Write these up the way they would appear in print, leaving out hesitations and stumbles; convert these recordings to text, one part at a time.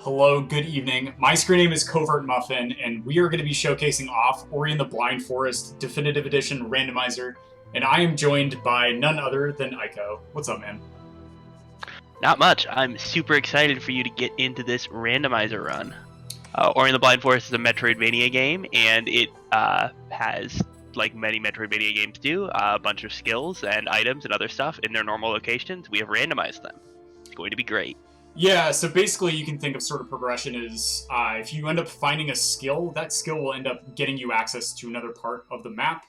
Hello, good evening. My screen name is Covert Muffin, and we are going to be showcasing off Ori and the Blind Forest Definitive Edition Randomizer, and I am joined by none other than Aiko. What's up, man? Not much. I'm super excited for you to get into this randomizer run. Ori and the Blind Forest is a Metroidvania game, and it has, like many Metroidvania games do, a bunch of skills and items and other stuff in their normal locations. We have randomized them. It's going to be great. Yeah, so basically you can think of sort of progression as if you end up finding a skill, that skill will end up getting you access to another part of the map,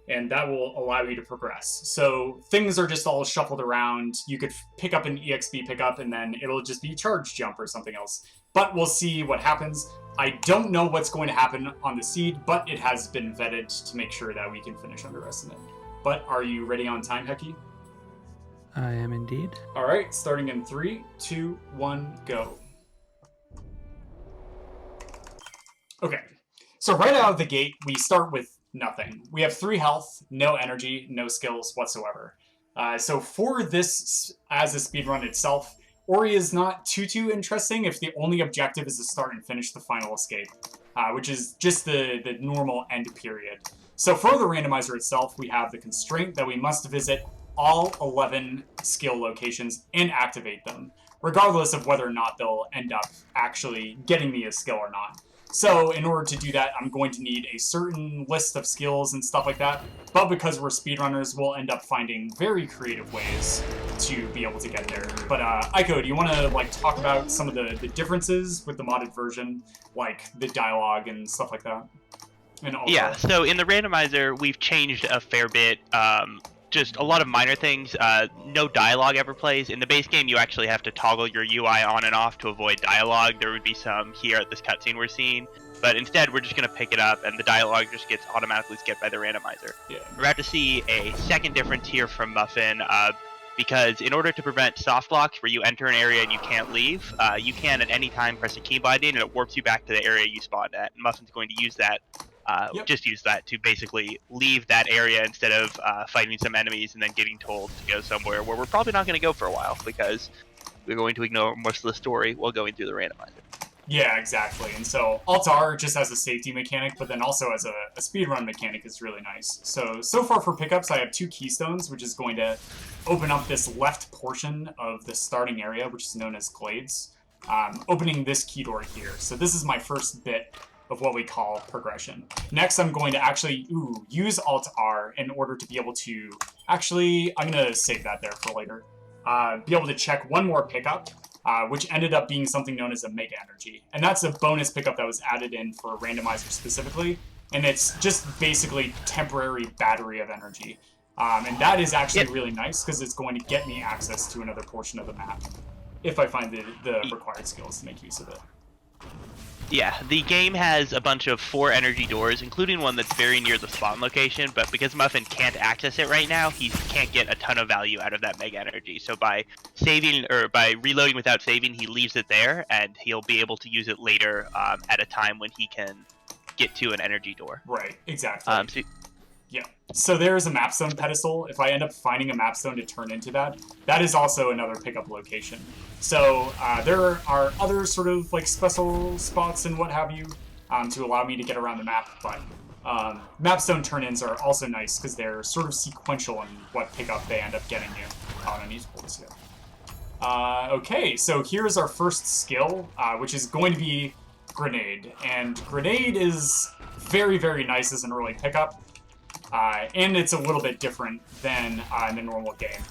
and that will allow you to progress. So things are just all shuffled around. You could pick up an EXP pickup, and then it'll just be charge jump or something else. But we'll see what happens. I don't know what's going to happen on the seed, but it has been vetted to make sure that we can finish under estimate. But are you ready on time, Hecky? I am indeed. All right, starting in 3, 2, 1, go. Okay, so right out of the gate, we start with nothing. We have 3 health, no energy, no skills whatsoever. So for this, as a speedrun itself, Ori is not too interesting if the only objective is to start and finish the final escape, which is just the normal end period. So for the randomizer itself, we have the constraint that we must visit all 11 skill locations and activate them, regardless of whether or not they'll end up actually getting me a skill or not. So in order to do that, I'm going to need a certain list of skills and stuff like that, but because we're speedrunners, we'll end up finding very creative ways to be able to get there. But Aiko, do you want to talk about some of the differences with the modded version, like the dialogue and stuff like that? Yeah, so in the randomizer, we've changed a fair bit. Just a lot of minor things. No dialogue ever plays. In the base game, you actually have to toggle your UI on and off to avoid dialogue. There would be some here at this cutscene we're seeing, but instead we're just going to pick it up, and the dialogue just gets automatically skipped by the randomizer. Yeah. We're about to see a second difference here from Muffin, because in order to prevent soft locks where you enter an area and you can't leave, you can at any time press a key binding and it warps you back to the area you spawned at. And Muffin's going to use that. Just use that to basically leave that area instead of fighting some enemies and then getting told to go somewhere where we're probably not going to go for a while because we're going to ignore most of the story while going through the randomizer. Yeah, exactly. And so Alt-R just as a safety mechanic, but then also as a speedrun mechanic is really nice. So far for pickups, I have 2 keystones, which is going to open up this left portion of the starting area, which is known as Glades, opening this key door here. So this is my first bit of what we call progression. Next, I'm going to actually use Alt-R in order to be able to actually, I'm going to save that there for later, be able to check one more pickup, which ended up being something known as a Mega Energy. And that's a bonus pickup that was added in for Randomizer specifically, and it's just basically temporary battery of energy. And that is actually really nice because it's going to get me access to another portion of the map if I find the required skills to make use of it. Yeah, the game has a bunch of 4 energy doors, including one that's very near the spawn location, but because Muffin can't access it right now, he can't get a ton of value out of that Mega Energy. So by saving, or by reloading without saving, he leaves it there, and he'll be able to use it later at a time when he can get to an energy door. Right, exactly. Yeah, so there's a mapstone pedestal. If I end up finding a mapstone to turn into that, that is also another pickup location. So there are other sort of special spots and what have you to allow me to get around the map, but mapstone turn-ins are also nice because they're sort of sequential in what pickup they end up getting you. Oh, I need to pull this here. Okay, so here's our first skill, which is going to be Grenade. And Grenade is very, very nice as an early pickup. And it's a little bit different than in the normal game.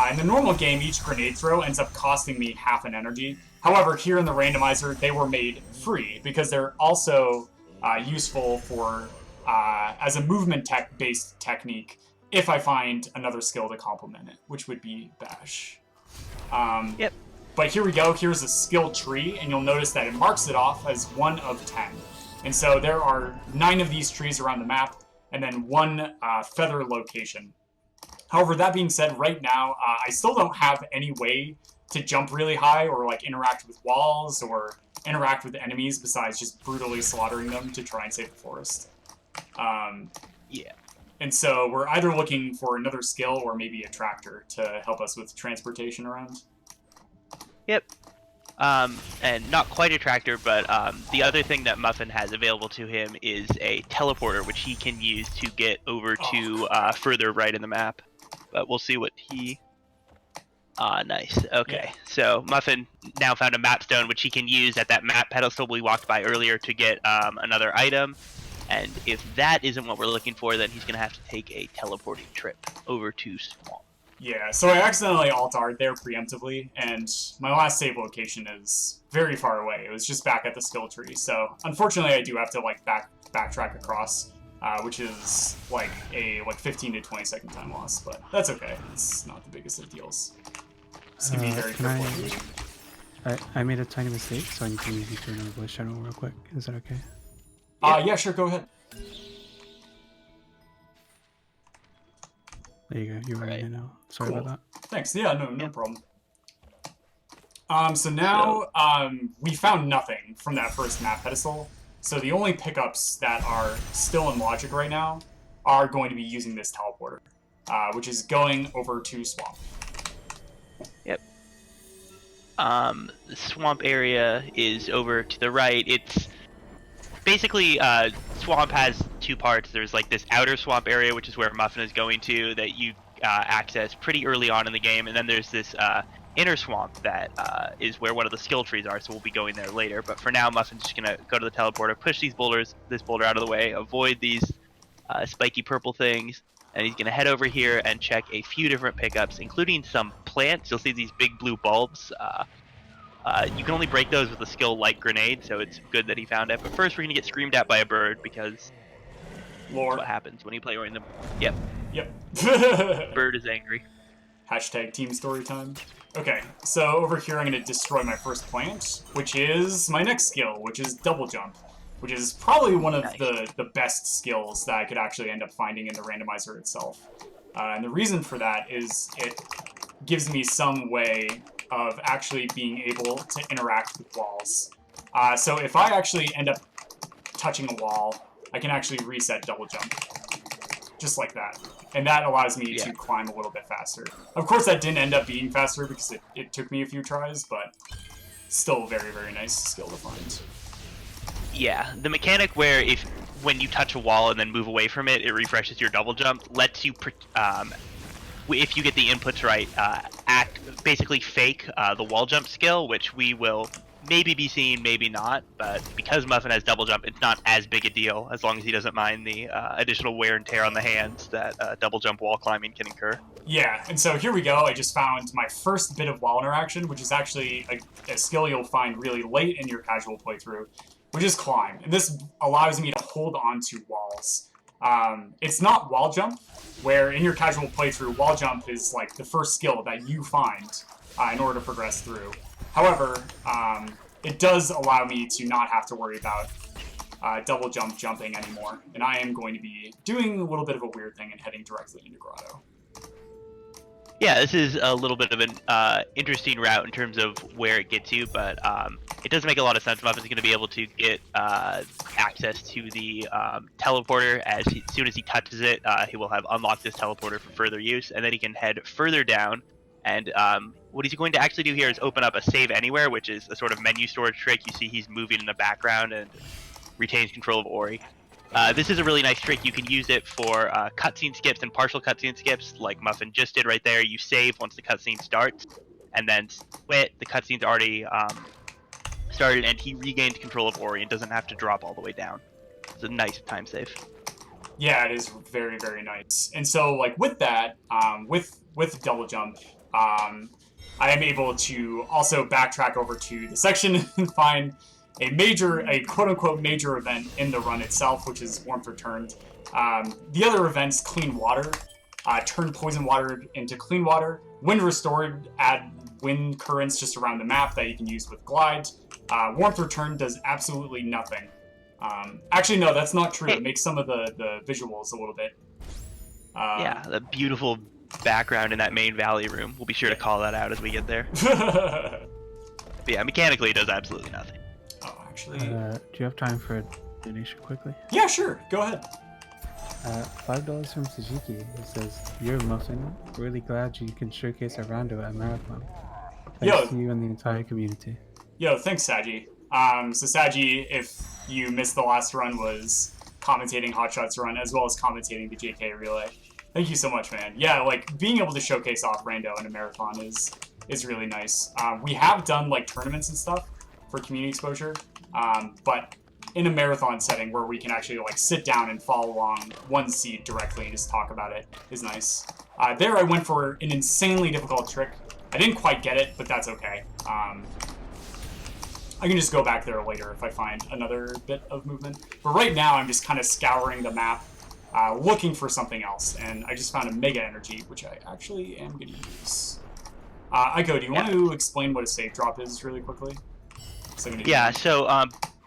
In the normal game, each grenade throw ends up costing me half an energy. However, here in the randomizer, they were made free because they're also useful for as a movement based technique if I find another skill to complement it, which would be Bash. Yep. But here we go. Here's a skill tree, and you'll notice that it marks it off as 1 of 10. And so there are 9 of these trees around the map, and then 1 feather location. However, that being said, right now, I still don't have any way to jump really high or interact with walls or interact with enemies besides just brutally slaughtering them to try and save the forest. Yeah. And so we're either looking for another skill or maybe a tractor to help us with transportation around. Yep. And not quite a tractor, but the other thing that Muffin has available to him is a teleporter, which he can use to get over to further right in the map. But we'll see what he... nice. Okay, Yeah. so Muffin now found a map stone, which he can use at that map pedestal we walked by earlier to get another item. And if that isn't what we're looking for, then he's going to have to take a teleporting trip over to Swamp. Yeah, so I accidentally alt-R'd there preemptively, and my last save location is very far away. It was just back at the skill tree, so unfortunately I do have to like backtrack across, which is like a 15 to 20 second time loss, but that's okay. It's not the biggest of deals. Just gonna be very careful. I made a tiny mistake, so I need to move you to another voice channel real quick. Is that okay? Yeah, sure, go ahead. There you go. You're running it now. Sorry about that. Thanks. Yeah, no problem. So now we found nothing from that first map pedestal. So the only pickups that are still in logic right now are going to be using this teleporter, which is going over to Swamp. Yep. The Swamp area is over to the right. It's basically Swamp has two parts. There's like this outer Swamp area, which is where Muffin is going to, that you access pretty early on in the game, and then there's this inner Swamp that is where one of the skill trees are, so we'll be going there later. But for now, Muffin's just gonna go to the teleporter, push this boulder out of the way, avoid these spiky purple things, and he's gonna head over here and check a few different pickups, including some plants. You'll see these big blue bulbs. You can only break those with a skill like Grenade, so it's good that he found it. But first, we're gonna get screamed at by a bird, because Lore. that's what happens when you play random. Yep. Bird is angry. Hashtag team story time. Okay, so over here I'm going to destroy my first plant, which is my next skill, which is double jump, which is probably one of the best skills that I could actually end up finding in the randomizer itself. And the reason for that is it gives me some way of actually being able to interact with walls. So if I actually end up touching a wall, I can actually reset double jump. Just like that. And that allows me to climb a little bit faster. Of course, that didn't end up being faster because it took me a few tries, but still a very, very nice skill to find. Yeah, the mechanic where when you touch a wall and then move away from it, it refreshes your double jump, lets you, if you get the inputs right, basically fake the wall jump skill, which we will maybe be seeing, maybe not, but because Muffin has double jump, it's not as big a deal as long as he doesn't mind the additional wear and tear on the hands that double jump wall climbing can incur. Yeah, and so here we go. I just found my first bit of wall interaction, which is actually a skill you'll find really late in your casual playthrough, which is climb. And this allows me to hold on to walls. It's not wall jump, where in your casual playthrough, wall jump is like the first skill that you find in order to progress through. However, it does allow me to not have to worry about double jump jumping anymore, and I am going to be doing a little bit of a weird thing and heading directly into Grotto. Yeah, this is a little bit of an interesting route in terms of where it gets you, but it does make a lot of sense. Muffin's going to be able to get access to the teleporter as soon as he touches it. He will have unlocked this teleporter for further use, and then he can head further down. And what he's going to actually do here is open up a save anywhere, which is a sort of menu storage trick. You see he's moving in the background and retains control of Ori. This is a really nice trick. You can use it for cutscene skips and partial cutscene skips, like Muffin just did right there. You save once the cutscene starts, and then quit. The cutscene's already started, and he regained control of Ori and doesn't have to drop all the way down. It's a nice time save. Yeah, it is very, very nice. And so, like, with that, with double jump, I am able to also backtrack over to the section and find a quote-unquote major event in the run itself, which is Warmth Returned. The other events, Clean Water, turn poison water into clean water. Wind Restored, add wind currents just around the map that you can use with Glide. Warmth Returned does absolutely nothing. Actually, no, that's not true. It makes some of the visuals a little bit. Yeah, the beautiful background in that main valley room. We'll be sure to call that out as we get there. But yeah, mechanically it does absolutely nothing. Oh, actually... do you have time for a donation quickly? Yeah, sure. Go ahead. $5 from Tajiki. It says, "You're Muffin. Really glad you can showcase a rando at Marathon. Thanks to you and the entire community." Yo, thanks, Saji. So Saji, if you missed the last run, was commentating Hotshot's run as well as commentating the JK relay. Thank you so much, man. Yeah, like being able to showcase off Rando in a marathon is really nice. We have done like tournaments and stuff for community exposure, but in a marathon setting where we can actually like sit down and follow along one seed directly and just talk about it is nice. There I went for an insanely difficult trick. I didn't quite get it, but that's okay. I can just go back there later if I find another bit of movement. But right now, I'm just kind of scouring the map, looking for something else. And I just found a Mega Energy, which I actually am going to use. Aiko, do you want to explain what a save drop is really quickly? So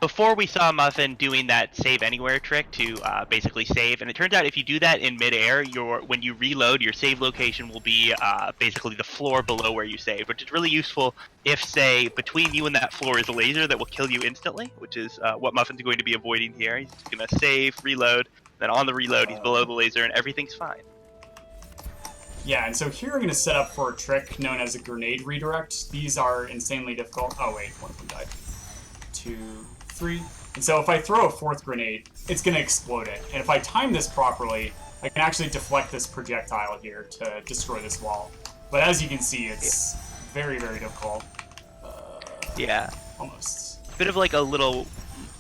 before we saw Muffin doing that save anywhere trick to basically save, and it turns out if you do that in midair, when you reload, your save location will be basically the floor below where you saved, which is really useful if, say, between you and that floor is a laser that will kill you instantly, which is what Muffin's going to be avoiding here. He's going to save, reload, then on the reload, he's below the laser, and everything's fine. Yeah, and so here I'm going to set up for a trick known as a grenade redirect. These are insanely difficult. Oh, wait, one of them died. 2, 3. And so if I throw a fourth grenade, it's going to explode it. And if I time this properly, I can actually deflect this projectile here to destroy this wall. But as you can see, it's very, very difficult. Almost. Bit of like a little,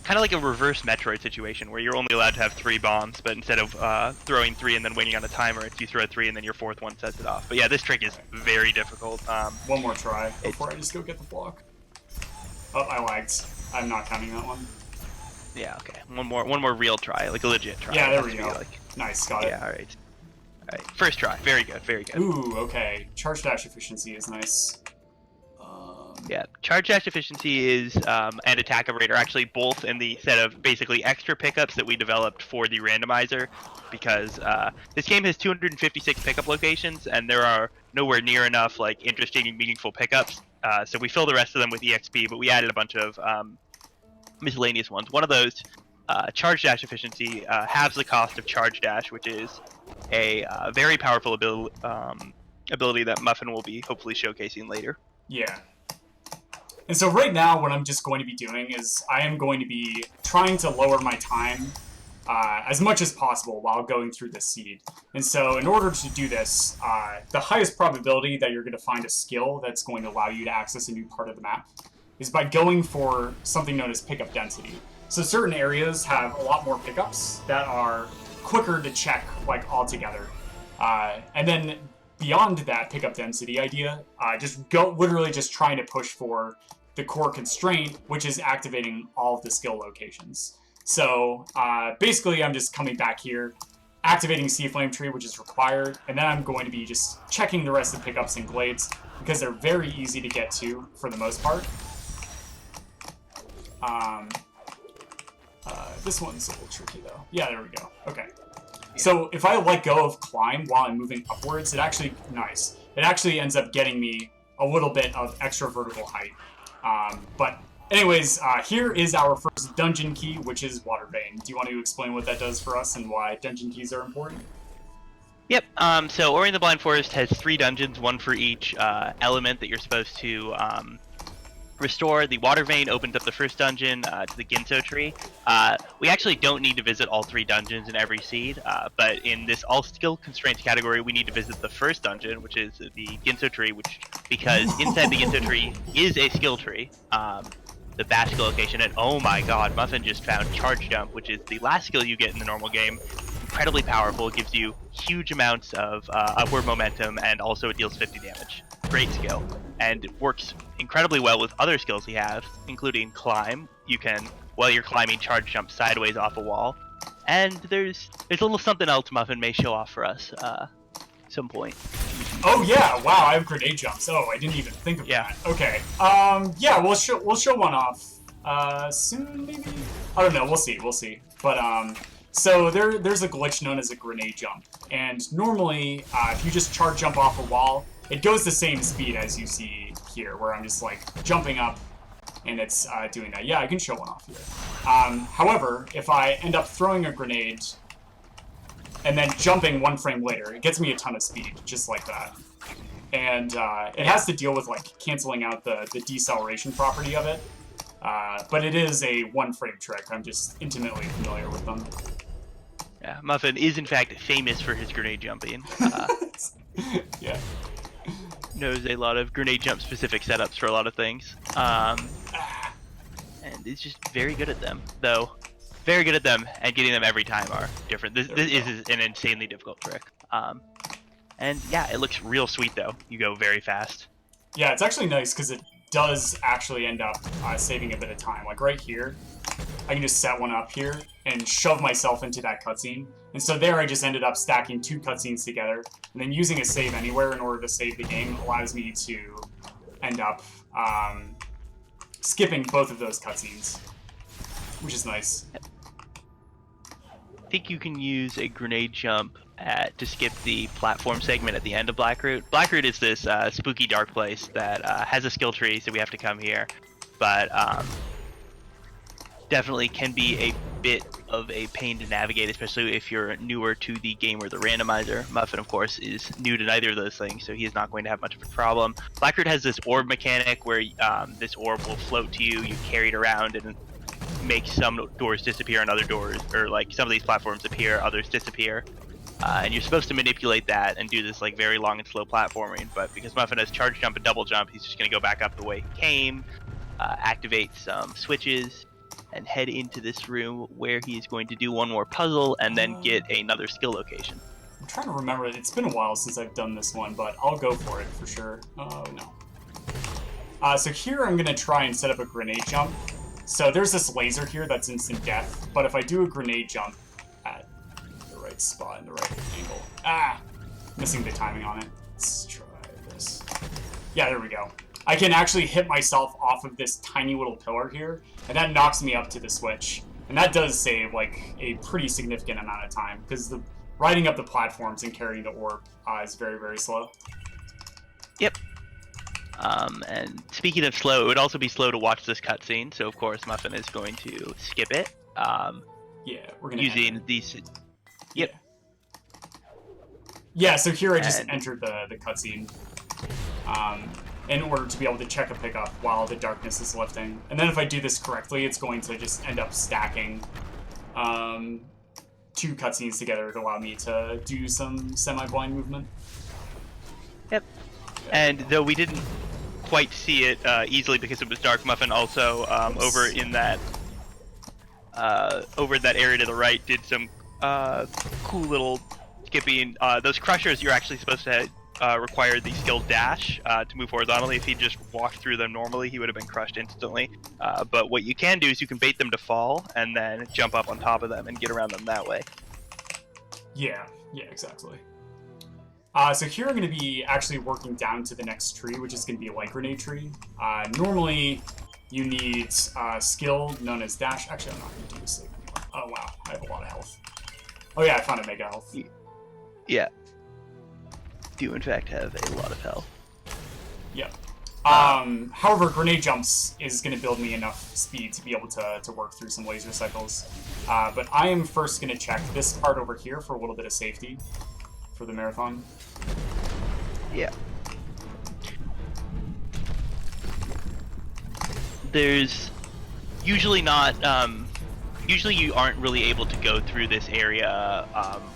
kind of like a reverse Metroid situation where you're only allowed to have 3 bombs, but instead of throwing 3 and then waiting on a timer, it's you throw 3 and then your 4th one sets it off. But yeah, this trick is very difficult. One more try before I just go get the block. Oh, I lagged. I'm not counting that one. Yeah, okay. One more real try, like a legit try. Yeah, there we go. Nice, got it. Yeah, alright. Alright, first try. Very good, very good. Ooh, okay. Charge dash efficiency is nice. Yeah, charge dash efficiency is and attack rate are actually both in the set of basically extra pickups that we developed for the randomizer, because this game has 256 pickup locations and there are nowhere near enough like interesting and meaningful pickups. So we fill the rest of them with EXP, but we added a bunch of miscellaneous ones. One of those, charge dash efficiency, halves the cost of charge dash, which is a very powerful ability that Muffin will be hopefully showcasing later. Yeah. And so right now, what I'm just going to be doing is I am going to be trying to lower my time as much as possible while going through this seed. And so in order to do this, the highest probability that you're going to find a skill that's going to allow you to access a new part of the map is by going for something known as pickup density. So certain areas have a lot more pickups that are quicker to check like altogether. And then beyond that pickup density idea, literally just trying to push for the core constraint, which is activating all of the skill locations. So basically I'm just coming back here, activating Sea Flame Tree, which is required, and then I'm going to be just checking the rest of the pickups and glades because they're very easy to get to for the most part. This one's a little tricky though. Yeah, there we go. Okay. So if I let go of climb while I'm moving upwards, it actually ends up getting me a little bit of extra vertical height. But anyways, here is our first dungeon key, which is Water Vein. Do you want to explain what that does for us and why dungeon keys are important? Yep, so Ori and the Blind Forest has 3 dungeons, one for each element that you're supposed to restore. The Water Vein opens up the first dungeon to the Ginso Tree. We actually don't need to visit all 3 dungeons in every seed, but in this all skill constraints category, we need to visit the first dungeon, which is the Ginso Tree, because inside the Ginso Tree is a skill tree, the Basque location, and oh my god, Muffin just found Charge Jump, which is the last skill you get in the normal game. Incredibly powerful, it gives you huge amounts of upward momentum, and also it deals 50 damage. Great skill, and it works incredibly well with other skills he has, including Climb. You can, while you're climbing, charge jump sideways off a wall, and there's a little something else Muffin may show off for us some point. Oh yeah! Wow, I have grenade jumps. Oh, I didn't even think of that. Okay. Yeah, we'll show one off soon, maybe. I don't know. We'll see. But so there's a glitch known as a grenade jump, and normally if you just charge jump off a wall, it goes the same speed as you see here, where I'm just like jumping up and it's doing that. Yeah, I can show one off here. However, if I end up throwing a grenade and then jumping 1 frame later, it gets me a ton of speed, just like that. and it has to deal with like canceling out the deceleration property of it. But it is a one-frame trick. I'm just intimately familiar with them. Yeah, Muffin is in fact famous for his grenade jumping. Yeah. Knows a lot of grenade jump specific setups for a lot of things. And is just very good at them, though. Very good at them, and getting them every time are different. This is an insanely difficult trick. And yeah, it looks real sweet though. You go very fast. Yeah, it's actually nice because it does actually end up saving a bit of time. Like right here, I can just set one up here and shove myself into that cutscene. And so there I just ended up stacking 2 cutscenes together, and then using a save anywhere in order to save the game allows me to end up skipping both of those cutscenes, which is nice. I think you can use a grenade jump to skip the platform segment at the end of Blackroot. Blackroot is this spooky dark place that has a skill tree, so we have to come here. But definitely can be a bit of a pain to navigate, especially if you're newer to the game or the randomizer. Muffin, of course, is new to neither of those things, so he is not going to have much of a problem. Blackroot has this orb mechanic where this orb will float to you, you carry it around, and make some doors disappear and other doors, or like some of these platforms appear, others disappear. And you're supposed to manipulate that and do this like very long and slow platforming, but because Muffin has charge jump and double jump, he's just going to go back up the way he came, activate some switches, and head into this room where he is going to do one more puzzle and then get another skill location. I'm trying to remember. It's been a while since I've done this one, but I'll go for it for sure. Oh, no. So here I'm going to try and set up a grenade jump. So there's this laser here that's instant death, but if I do a grenade jump at the right spot and the right angle... Missing the timing on it. Let's try this. Yeah, there we go. I can actually hit myself off of this tiny little pillar here, and that knocks me up to the switch. And that does save, like, a pretty significant amount of time, because the riding up the platforms and carrying the orb is very, very slow. Yep. And speaking of slow, it would also be slow to watch this cutscene, so of course Muffin is going to skip it. Yeah, we're gonna using these. Yep. Yeah, so here I just entered the cutscene in order to be able to check a pickup while the darkness is lifting. And then if I do this correctly, it's going to just end up stacking 2 cutscenes together to allow me to do some semi-blind movement. Yep. And though we didn't quite see it easily because it was dark, Muffin also over in that area to the right did some cool little skipping. Those crushers, you're actually supposed to require the skill dash to move horizontally. If he just walked through them normally, he would have been crushed instantly. But what you can do is you can bait them to fall and then jump up on top of them and get around them that way. Yeah, exactly. So here I'm going to be actually working down to the next tree, which is going to be a light grenade tree. Normally, you need skill known as dash. Actually, I'm not going to do this anymore. Oh, wow. I have a lot of health. Oh, yeah, I found a mega health. Yeah. Do, in fact, have a lot of health. Yep. However, grenade jumps is going to build me enough speed to be able to work through some laser cycles. But I am first going to check this part over here for a little bit of safety for the marathon. Yeah. There's usually not, usually you aren't really able to go through this area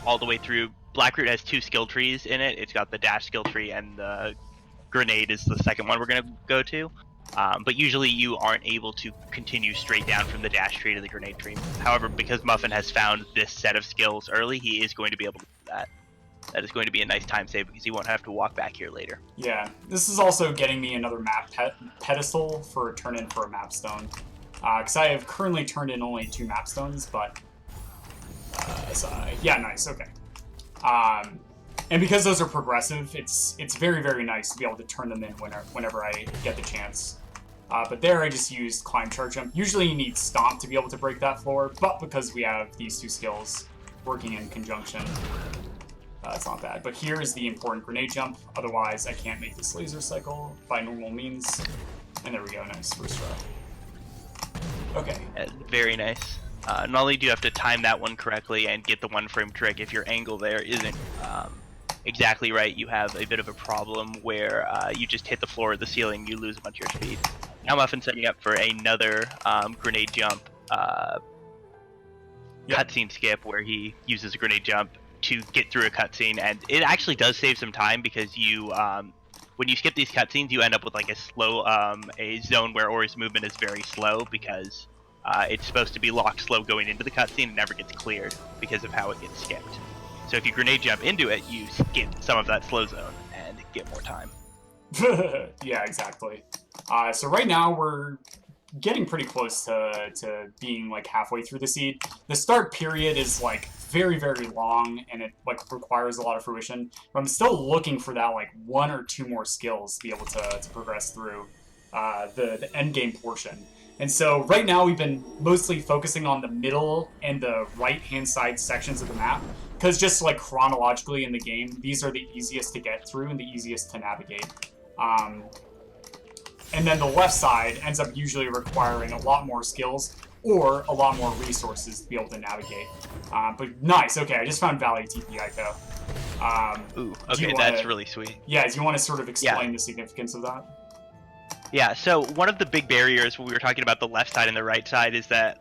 all the way through. Blackroot has 2 skill trees in it. It's got the dash skill tree and the grenade is the second one we're going to go to. But usually you aren't able to continue straight down from the dash tree to the grenade tree. However, because Muffin has found this set of skills early, he is going to be able to do that. That is going to be a nice time save because he won't have to walk back here later. Yeah, this is also getting me another map pedestal for a turn in for a map stone. Because I have currently turned in only 2 map stones, but... yeah, nice, okay. And because those are progressive, it's very, very nice to be able to turn them in whenever I get the chance. But there I just used climb, charge jump. Usually you need stomp to be able to break that floor, but because we have these 2 skills working in conjunction, it's not bad. But here is the important grenade jump. Otherwise, I can't make this laser cycle by normal means. And there we go, nice, first try. Okay. Very nice. Not only do you have to time that one correctly and get the 1-frame trick if your angle there isn't exactly right, you have a bit of a problem where you just hit the floor or the ceiling, you lose a bunch of your speed. Now Muffin setting up for another grenade jump cutscene skip where he uses a grenade jump to get through a cutscene, and it actually does save some time because you when you skip these cutscenes, you end up with like a slow a zone where Ori's movement is very slow because it's supposed to be locked slow going into the cutscene and never gets cleared because of how it gets skipped. So if you grenade jump into it, you skip some of that slow zone and get more time. Yeah, exactly. So right now we're getting pretty close to being like halfway through the seed. The start period is like very, very long, and it like requires a lot of fruition. But I'm still looking for that like 1 or 2 more skills to be able to progress through the end game portion. And so right now we've been mostly focusing on the middle and the right-hand side sections of the map, because just like chronologically in the game, these are the easiest to get through and the easiest to navigate. And then the left side ends up usually requiring a lot more skills or a lot more resources to be able to navigate. But nice, okay, I just found Valley TP Ico. Ooh, okay, that's really sweet. Yeah, do you want to sort of explain the significance of that? Yeah, so one of the big barriers when we were talking about the left side and the right side is that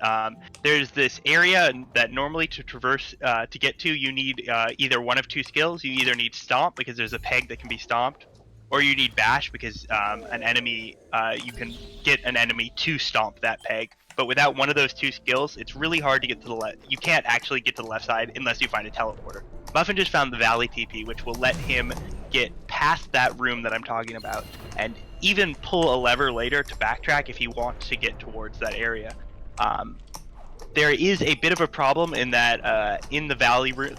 there's this area that normally to traverse, to get to, you need either one of 2 skills. You either need Stomp, because there's a peg that can be stomped, or you need Bash, because an enemy, you can get an enemy to stomp that peg. But without one of those 2 skills, it's really hard to get to the left. You can't actually get to the left side unless you find a teleporter. Muffin just found the Valley TP, which will let him get past that room that I'm talking about, and even pull a lever later to backtrack if he wants to get towards that area. There is a bit of a problem in that in the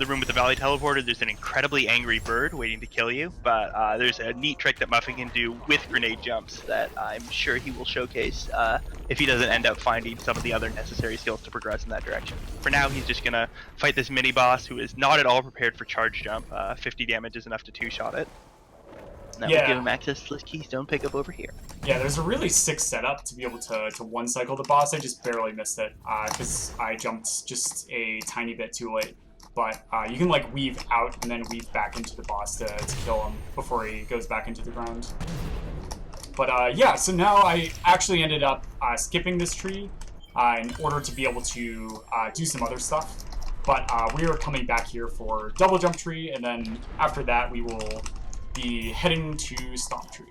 room with the Valley teleporter, there's an incredibly angry bird waiting to kill you, but there's a neat trick that Muffin can do with grenade jumps that I'm sure he will showcase if he doesn't end up finding some of the other necessary skills to progress in that direction. For now, he's just going to fight this mini-boss who is not at all prepared for charge jump. 50 damage is enough to 2-shot it. That will give him access to this keystone pickup over here. Yeah, there's a really sick setup to be able to one-cycle the boss. I just barely missed it because I jumped just a tiny bit too late. But you can like weave out and then weave back into the boss to kill him before he goes back into the ground. But yeah, so now I actually ended up skipping this tree in order to be able to do some other stuff. But we are coming back here for double jump tree, and then after that we will be heading to Stomp Tree.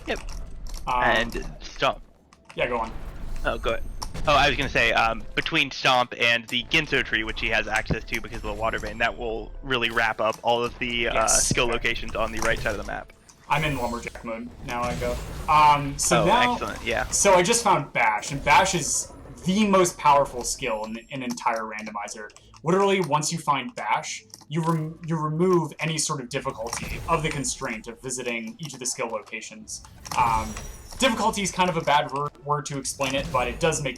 Yep. And Stomp. Yeah, go on. Oh, go ahead. Oh, I was going to say, between Stomp and the Ginso Tree, which he has access to because of the water vein, that will really wrap up all of the skill locations on the right side of the map. I'm in Lumberjack mode now, I go. So now, excellent, yeah. So I just found Bash, and Bash is the most powerful skill in an entire randomizer. Literally, once you find Bash, you remove any sort of difficulty of the constraint of visiting each of the skill locations. Difficulty is kind of a bad word to explain it, but it does make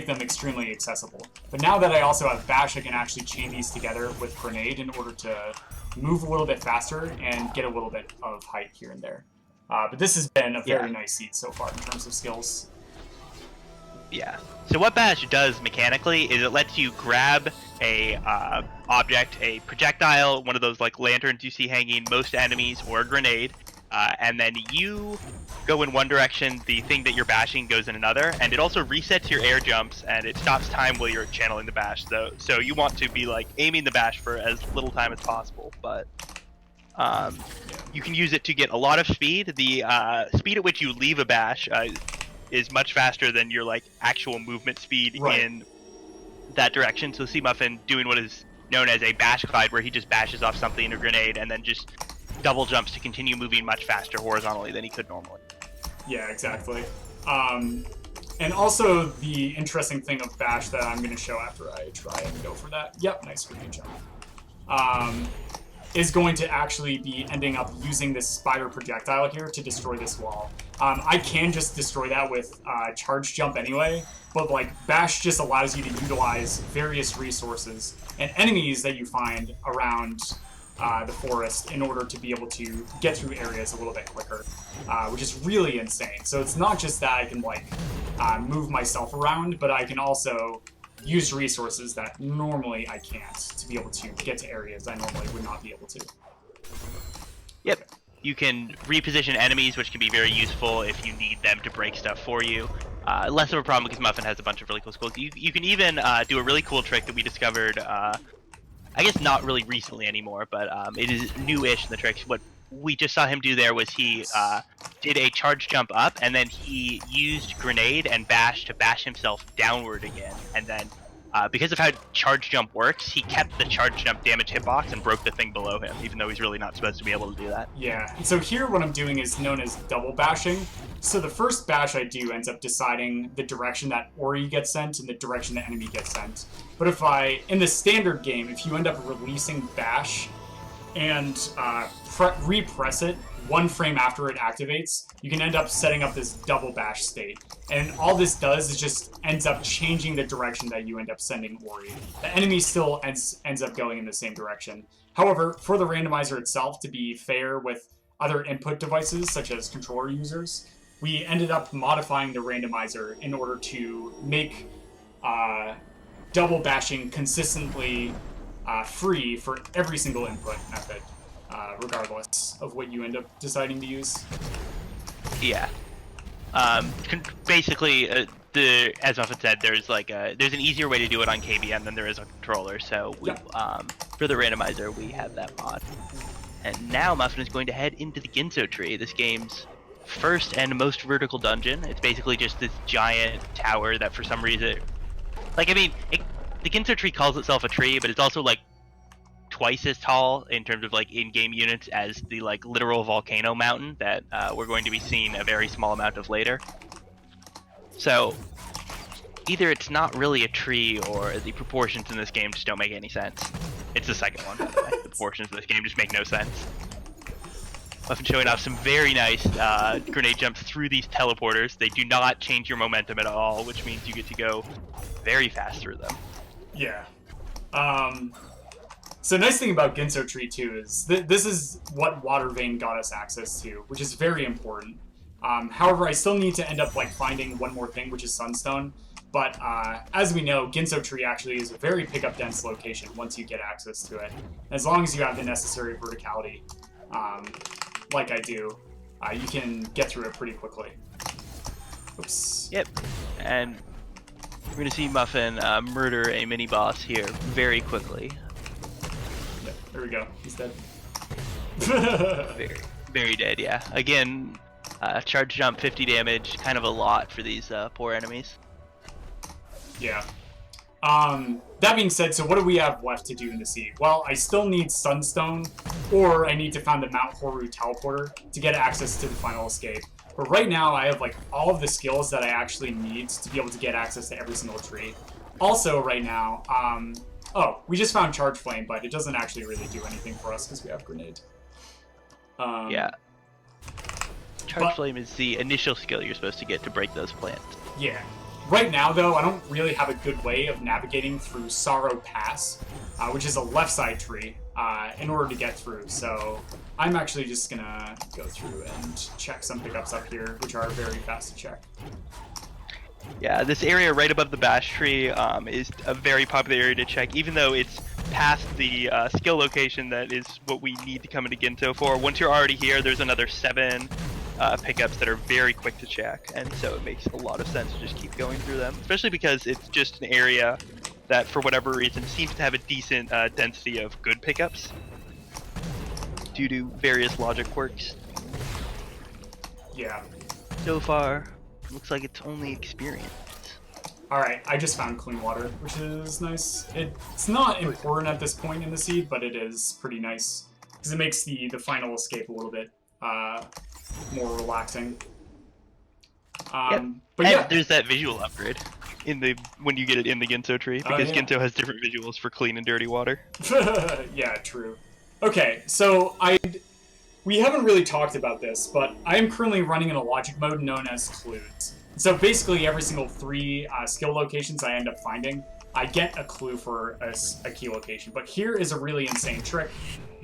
them extremely accessible. But now that I also have Bash, I can actually chain these together with Grenade in order to move a little bit faster and get a little bit of height here and there. But this has been a very nice seed so far in terms of skills. Yeah. So what Bash does mechanically is it lets you grab a object, a projectile, one of those like lanterns you see hanging most enemies, or a grenade, and then you go in one direction, the thing that you're bashing goes in another, and it also resets your air jumps, and it stops time while you're channeling the bash. So you want to be like aiming the bash for as little time as possible, but you can use it to get a lot of speed. The speed at which you leave a bash is much faster than your like actual movement speed in that direction. So see Muffin doing what is known as a bash glide, where he just bashes off something in a grenade and then just double jumps to continue moving much faster horizontally than he could normally. Yeah, exactly. And also the interesting thing of Bash that I'm going to show after I try and go for that. Yep, nice grenade jump. Is going to actually be ending up using this spider projectile here to destroy this wall. I can just destroy that with charge jump anyway, but like Bash just allows you to utilize various resources and enemies that you find around the forest in order to be able to get through areas a little bit quicker, which is really insane. So it's not just that I can like move myself around, but I can also use resources that normally I can't to be able to get to areas I normally would not be able to. Yep. You can reposition enemies, which can be very useful if you need them to break stuff for you. Less of a problem because Muffin has a bunch of really cool skills. You can even do a really cool trick that we discovered, I guess not really recently anymore, but it is new-ish in the tricks. What we just saw him do there was he did a charge jump up, and then he used grenade and bash to bash himself downward again. And then because of how charge jump works, he kept the charge jump damage hitbox and broke the thing below him, even though he's really not supposed to be able to do that. Yeah, and so here what I'm doing is known as double bashing. So the first bash I do ends up deciding the direction that Ori gets sent and the direction the enemy gets sent. But in the standard game, if you end up releasing bash and repress it 1 frame after it activates, you can end up setting up this double bash state. And all this does is just ends up changing the direction that you end up sending Ori. The enemy still ends up going in the same direction. However, for the randomizer itself, to be fair with other input devices, such as controller users, we ended up modifying the randomizer in order to make double bashing consistently free for every single input method, regardless of what you end up deciding to use. Yeah. Basically, as Muffin said, there's an easier way to do it on KBM than there is on controller. So for the randomizer, we have that mod. And now Muffin is going to head into the Ginso tree, this game's first and most vertical dungeon. It's basically just this giant tower that for some reason, the Ginso tree calls itself a tree, but it's also like twice as tall in terms of in-game units as the literal volcano mountain that we're going to be seeing a very small amount of later. So either it's not really a tree or the proportions in this game just don't make any sense. It's the second one, by the way. The proportions of this game just make no sense. Muffin showing off some very nice grenade jumps through these teleporters. They do not change your momentum at all, which means you get to go very fast through them. Yeah. So nice thing about Ginso Tree too is this is what Water Vein got us access to, which is very important. However, I still need to end up finding one more thing, which is Sunstone. But as we know, Ginso Tree actually is a very pickup dense location once you get access to it. As long as you have the necessary verticality, like I do, you can get through it pretty quickly. Oops. Yep, and we're going to see Muffin murder a mini-boss here very quickly. Yep, there we go. He's dead. Very, very dead, yeah. Again, charge jump, 50 damage, kind of a lot for these poor enemies. Yeah. That being said, so what do we have left to do in the sea? Well, I still need Sunstone, or I need to find the Mount Horu teleporter to get access to the final escape. But right now, I have all of the skills that I actually need to be able to get access to every single tree. Also, right now, we just found Charge Flame, but it doesn't actually really do anything for us because we have Grenade. Yeah. Charge Flame is the initial skill you're supposed to get to break those plants. Yeah. Right now, though, I don't really have a good way of navigating through Sorrow Pass, which is a left side tree, in order to get through. So I'm actually just gonna go through and check some pickups up here, which are very fast to check. Yeah, this area right above the bash tree is a very popular area to check, even though it's past the skill location that is what we need to come into Ginso for. Once you're already here, there's another 7 pickups that are very quick to check, and so it makes a lot of sense to just keep going through them, especially because it's just an area that, for whatever reason, seems to have a decent density of good pickups due to various logic quirks. Yeah. So far, looks like it's only experience. Alright, I just found clean water, which is nice. It's not important at this point in the seed, but it is pretty nice, because it makes the final escape a little bit more relaxing. Yep. But and yeah, there's that visual upgrade when you get it in the Ginso tree, because yeah. Ginso has different visuals for clean and dirty water. Yeah, true. Okay, so we haven't really talked about this, but I am currently running in a logic mode known as clues. So basically, every single 3 skill locations I end up finding, I get a clue for a key location. But here is a really insane trick.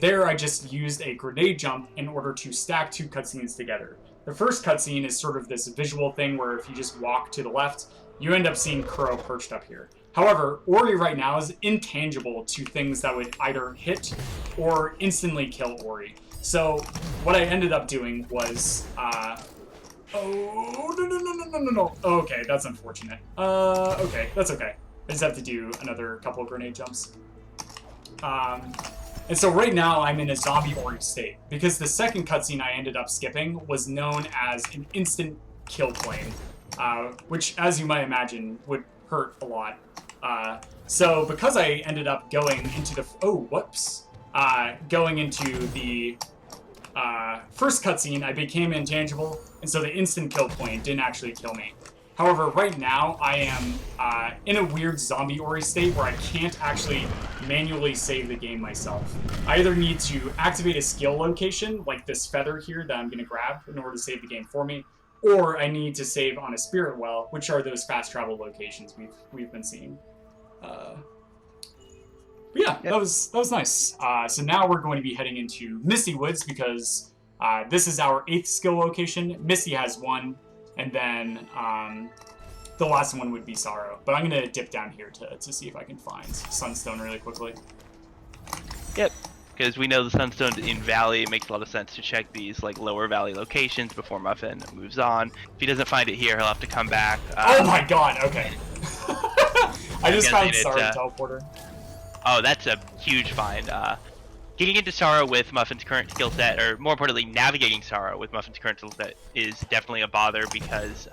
There, I just used a grenade jump in order to stack 2 cutscenes together. The first cutscene is sort of this visual thing where if you just walk to the left, you end up seeing Kuro perched up here. However, Ori right now is intangible to things that would either hit or instantly kill Ori. So what I ended up doing was, oh, no. Okay, that's unfortunate. Okay, that's okay. I just have to do another couple of grenade jumps. And so right now I'm in a zombie Ori state because the second cutscene I ended up skipping was known as an instant kill plane, which, as you might imagine, would hurt a lot. So because I ended up going into the going into the first cutscene, I became intangible, and so the instant kill plane didn't actually kill me. However, right now, I am in a weird zombie Ori state where I can't actually manually save the game myself. I either need to activate a skill location, like this feather here that I'm going to grab in order to save the game for me, or I need to save on a spirit well, which are those fast travel locations we've been seeing. But yeah, that was nice. So now we're going to be heading into Misty Woods because this is our 8th skill location. Misty has 1. And then the last one would be Sorrow. But I'm going to dip down here to see if I can find Sunstone really quickly. Yep, because we know the Sunstone in Valley. It makes a lot of sense to check these like lower Valley locations before Muffin moves on. If he doesn't find it here, he'll have to come back. Oh my god, okay. I just found Sorrow Teleporter. Oh, that's a huge find. Getting into Sorrow with Muffin's current skill set, or more importantly, navigating Sorrow with Muffin's current skill set is definitely a bother because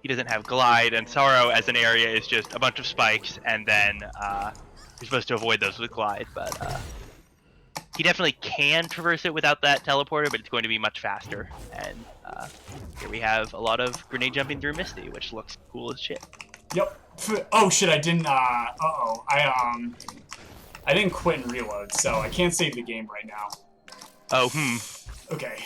he doesn't have Glide, and Sorrow as an area is just a bunch of spikes, and then you're supposed to avoid those with Glide, but he definitely can traverse it without that teleporter, but it's going to be much faster, and here we have a lot of grenade jumping through Misty, which looks cool as shit. Yep. Oh shit, I didn't, uh-oh. I didn't quit and reload, so I can't save the game right now. Oh, Okay.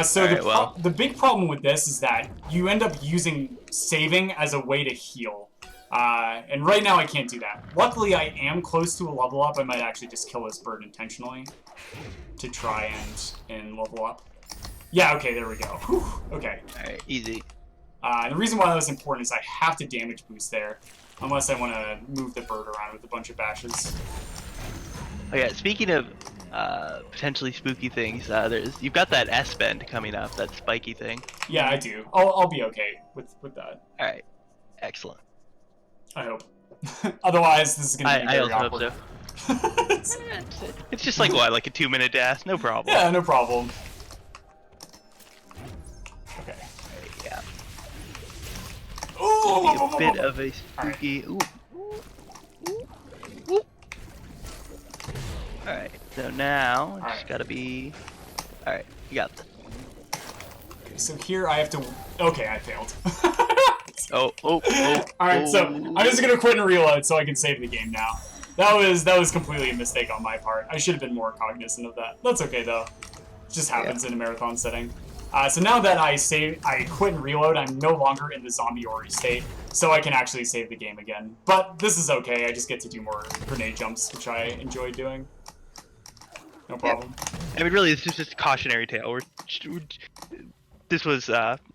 So the big problem with this is that you end up using saving as a way to heal. And right now I can't do that. Luckily, I am close to a level up. I might actually just kill this bird intentionally to try and level up. Yeah, okay, there we go. Whew, okay. Alright, easy. And the reason why that was important is I have to damage boost there, unless I want to move the bird around with a bunch of bashes. Oh yeah, speaking of potentially spooky things, you've got that S-bend coming up, that spiky thing. Yeah, I do. I'll be okay with that. Alright, excellent. I hope. Otherwise, this is going to be very awkward. I also hope so. It's just like, what, like a 2-minute dash? No problem. Yeah, no problem. Okay. Yeah. Ooh! A bit of a spooky... Ooh. Alright, so now, just gotta be... Alright, you got this. Okay, so here I have to... Okay, I failed. Alright, so I'm just gonna quit and reload so I can save the game now. That was completely a mistake on my part. I should have been more cognizant of that. That's okay, though. It just happens in a marathon setting. So now that I quit and reload, I'm no longer in the zombie Ori state, so I can actually save the game again. But this is okay, I just get to do more grenade jumps, which I enjoy doing. No problem. I mean, really, this is just a cautionary tale. This was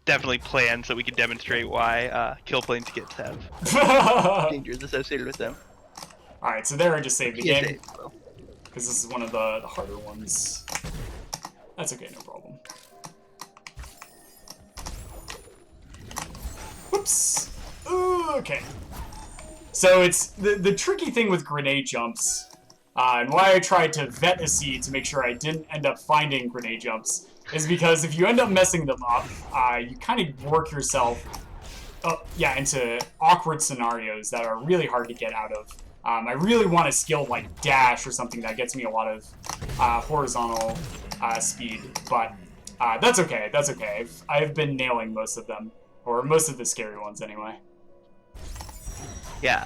definitely planned so we could demonstrate why kill plane skits have dangers associated with them. Alright, so there I just saved the game. Because this is one of the harder ones. That's okay, no problem. Whoops. Ooh, okay. So it's the tricky thing with grenade jumps, and why I tried to vet a seed to make sure I didn't end up finding grenade jumps, is because if you end up messing them up, you kind of work yourself into awkward scenarios that are really hard to get out of. I really want a skill like dash or something that gets me a lot of horizontal speed, but that's okay, that's okay. I've been nailing most of them, or most of the scary ones anyway. Yeah,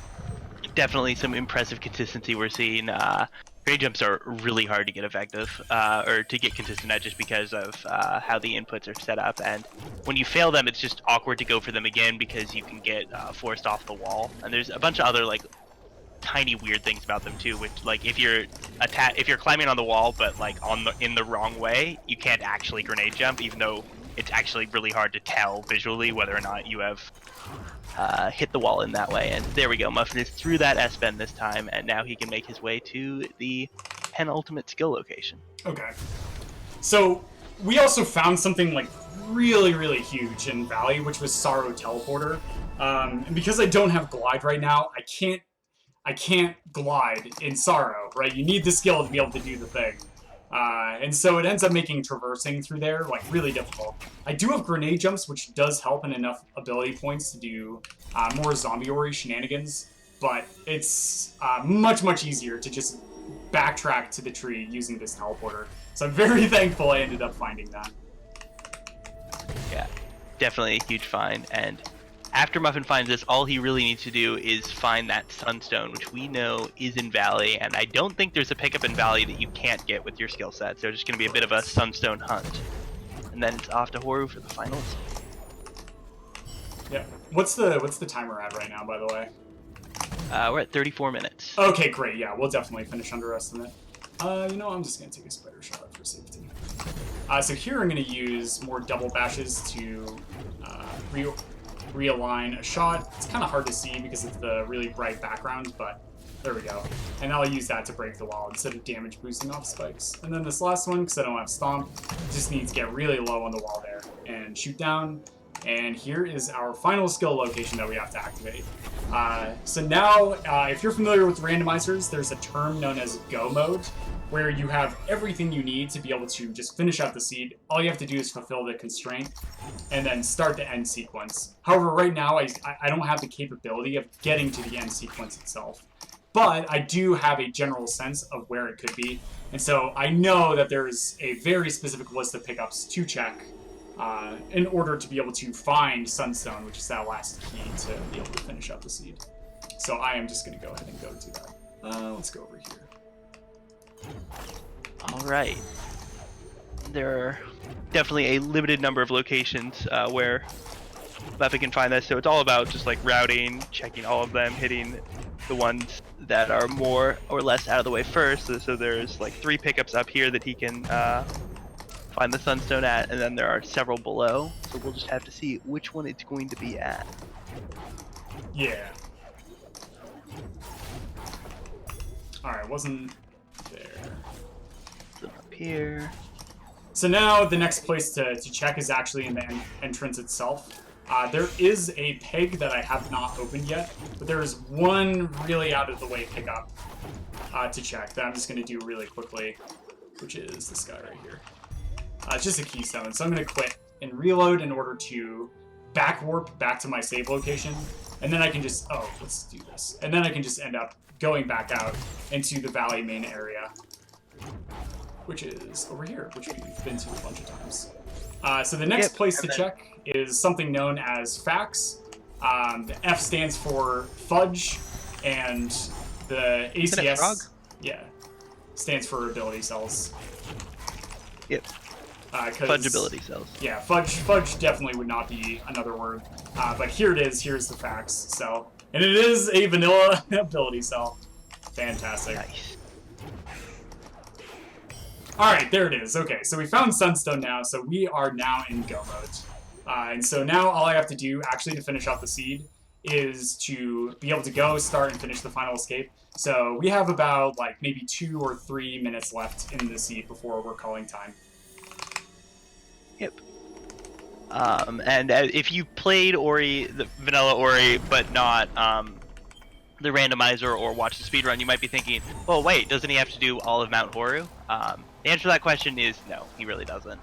definitely some impressive consistency we're seeing. Grenade jumps are really hard to get effective, or to get consistent at, just because of how the inputs are set up, and when you fail them, it's just awkward to go for them again because you can get forced off the wall. And there's a bunch of other like tiny weird things about them too, which like if you're climbing on the wall but like in the wrong way, you can't actually grenade jump, even though it's actually really hard to tell visually whether or not you have hit the wall in that way. And there we go. Muffin is through that S-bend this time, and now he can make his way to the penultimate skill location. Okay. So we also found something like really, really huge in Valley, which was Sorrow Teleporter. And because I don't have Glide right now, I can't glide in Sorrow, right? You need the skill to be able to do the thing. And so it ends up making traversing through there, like, really difficult. I do have grenade jumps, which does help in enough ability points to do more zombie-ori shenanigans, but it's much, much easier to just backtrack to the tree using this teleporter. So I'm very thankful I ended up finding that. Yeah, definitely a huge find, and after Muffin finds this, all he really needs to do is find that Sunstone, which we know is in Valley, and I don't think there's a pickup in Valley that you can't get with your skill set, so it's just going to be a bit of a Sunstone hunt. And then it's off to Horu for the finals. Yeah. What's the timer at right now, by the way? We're at 34 minutes. Okay, great. Yeah, we'll definitely finish under estimate. You know, I'm just going to take a spider shot for safety. So here I'm going to use more double bashes to realign a shot. It's kind of hard to see because of the really bright background, but there we go. And I'll use that to break the wall instead of damage boosting off spikes. And then this last one, because I don't have Stomp, just needs to get really low on the wall there and shoot down. And here is our final skill location that we have to activate. So now, if you're familiar with randomizers, there's a term known as go mode, where you have everything you need to be able to just finish out the seed. All you have to do is fulfill the constraint and then start the end sequence. However, right now, I don't have the capability of getting to the end sequence itself. But I do have a general sense of where it could be. And so I know that there's a very specific list of pickups to check in order to be able to find Sunstone, which is that last key to be able to finish out the seed. So I am just going to go ahead and go do that. Let's go over here. All right. There are definitely a limited number of locations where Muffin can find this, so it's all about just like routing, checking all of them, hitting the ones that are more or less out of the way first. So there's like 3 pickups up here that he can find the Sunstone at, and then there are several below, so we'll just have to see which one it's going to be at. Yeah. Alright, wasn't there. So up here. So now the next place to check is actually in the entrance itself. There is a peg that I have not opened yet, but there is one really out of the way pickup to check that I'm just going to do really quickly, which is this guy right here. It's just a keystone, so I'm going to quit and reload in order to back warp back to my save location, and then I can just, let's do this, and then I can just end up going back out into the Valley main area, which is over here, which we've been to a bunch of times. So the next place to check is something known as Fax. The F stands for fudge, and the ACS, stands for ability cells. Yep. Fudge ability cells. Yeah, fudge definitely would not be another word. But here it is. Here's the Fax cell, and it is a vanilla ability cell. Fantastic. Nice. Alright, there it is. Okay, so we found Sunstone now, so we are now in go mode. And so now all I have to do, actually, to finish off the seed, is to be able to go, start, and finish the final escape. So we have about, like, maybe 2 or 3 minutes left in the seed before we're calling time. Yep. And if you played Ori, the vanilla Ori, but not the randomizer or watch the speedrun, you might be thinking, well, wait, doesn't he have to do all of Mount Horu? The answer to that question is no, he really doesn't.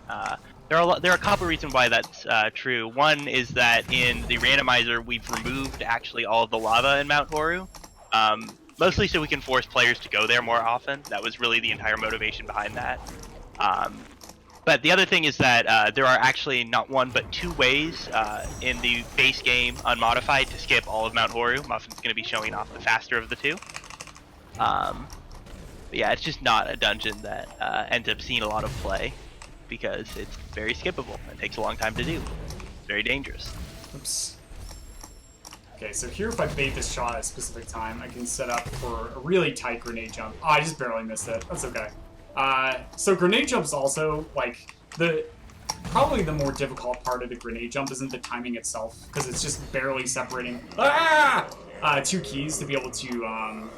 There are a couple reasons why that's true. One is that in the randomizer, we've removed actually all of the lava in Mount Horu, mostly so we can force players to go there more often. That was really the entire motivation behind that. But the other thing is that there are actually not 1 but 2 ways in the base game unmodified to skip all of Mount Horu. Muffin's going to be showing off the faster of the 2. But yeah, it's just not a dungeon that ends up seeing a lot of play because it's very skippable and takes a long time to do. It's very dangerous. Oops. Okay, so here if I bait this shot at a specific time, I can set up for a really tight grenade jump. Oh, I just barely missed it. That's okay. So grenade jumps also, like, probably the more difficult part of the grenade jump isn't the timing itself, because it's just barely separating two keys to be able to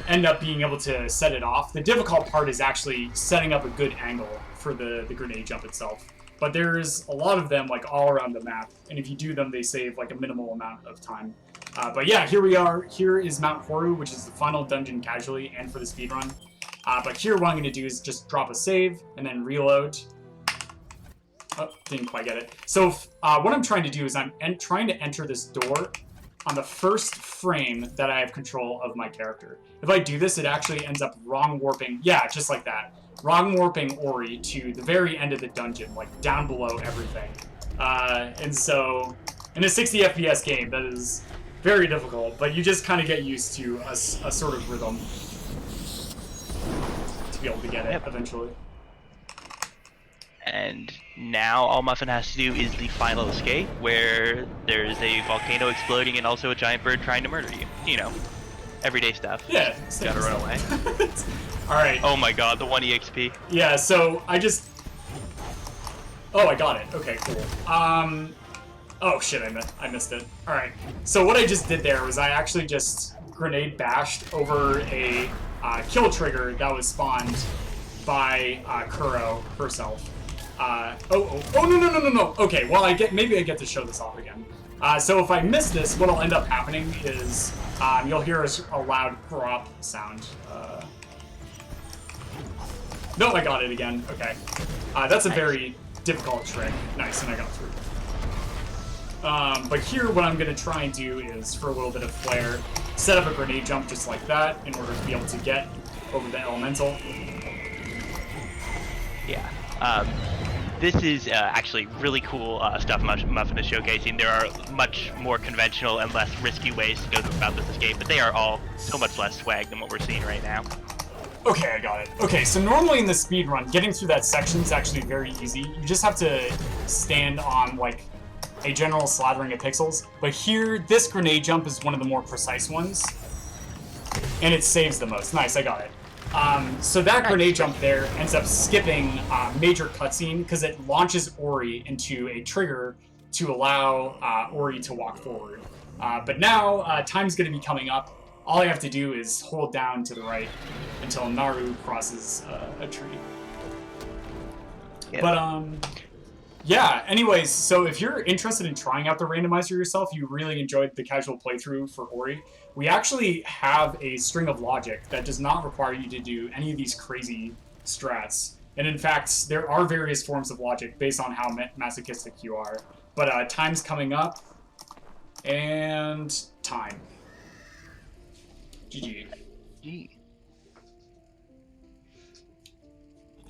end up being able to set it off. The difficult part is actually setting up a good angle for the grenade jump itself. But there's a lot of them like all around the map, and if you do them, they save like a minimal amount of time. But yeah, here we are. Here is Mount Horu, which is the final dungeon casually and for the speedrun. But here what I'm going to do is just drop a save and then reload. Oh, didn't quite get it. So what I'm trying to do is I'm trying to enter this door on the first frame that I have control of my character. If I do this, it actually ends up wrong warping. Yeah, just like that. Wrong warping Ori to the very end of the dungeon, like down below everything. And so, in a 60 FPS game, that is very difficult, but you just kind of get used to a sort of rhythm to be able to get it eventually. And now all Muffin has to do is the final escape, where there's a volcano exploding and also a giant bird trying to murder you. You know, everyday stuff. Yeah. Gotta run away. Alright. Oh my god, the 1 EXP. Yeah, so I just... Oh, I got it. Okay, cool. Oh shit, I missed it. Alright. So what I just did there was I actually just grenade bashed over a kill trigger that was spawned by Kuro herself. No. Okay, well maybe I get to show this off again. So if I miss this, what'll end up happening is you'll hear a loud drop sound. No, I got it again. Okay. That's a very difficult trick. Nice, and I got through. But here, what I'm going to try and do is, for a little bit of flair, set up a grenade jump just like that in order to be able to get over the elemental. Yeah. This is actually really cool stuff Muffin is showcasing. There are much more conventional and less risky ways to go about this escape, but they are all so much less swag than what we're seeing right now. Okay, I got it. Okay, so normally in the speedrun, getting through that section is actually very easy. You just have to stand on, like, a general slathering of pixels. But here, this grenade jump is one of the more precise ones. And it saves the most. Nice, I got it. So that grenade jump there ends up skipping major cutscene because it launches Ori into a trigger to allow Ori to walk forward. But now, time's going to be coming up. All I have to do is hold down to the right until Naru crosses a tree. Yep. But, yeah, anyways, so if you're interested in trying out the randomizer yourself, you really enjoyed the casual playthrough for Ori, we actually have a string of logic that does not require you to do any of these crazy strats. And in fact, there are various forms of logic based on how masochistic you are. But time's coming up, and time. GG.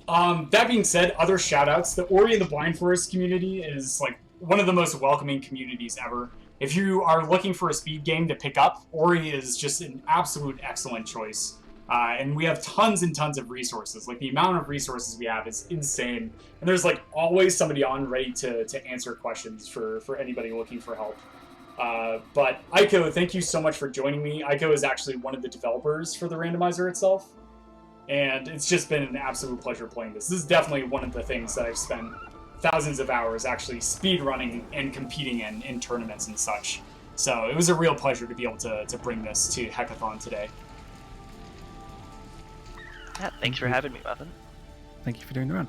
That being said, other shoutouts. The Ori and the Blind Forest community is like one of the most welcoming communities ever. If you are looking for a speed game to pick up, Ori is just an absolute excellent choice. And we have tons and tons of resources. Like, the amount of resources we have is insane. And there's like always somebody on ready to answer questions for anybody looking for help. But Aiko, thank you so much for joining me. Aiko is actually one of the developers for the randomizer itself. And it's just been an absolute pleasure playing this. This is definitely one of the things that I've spent thousands of hours actually speedrunning and competing in tournaments and such. So it was a real pleasure to be able to bring this to Hackathon today. Yeah, thanks for having me, Muffin. Thank you for doing the run.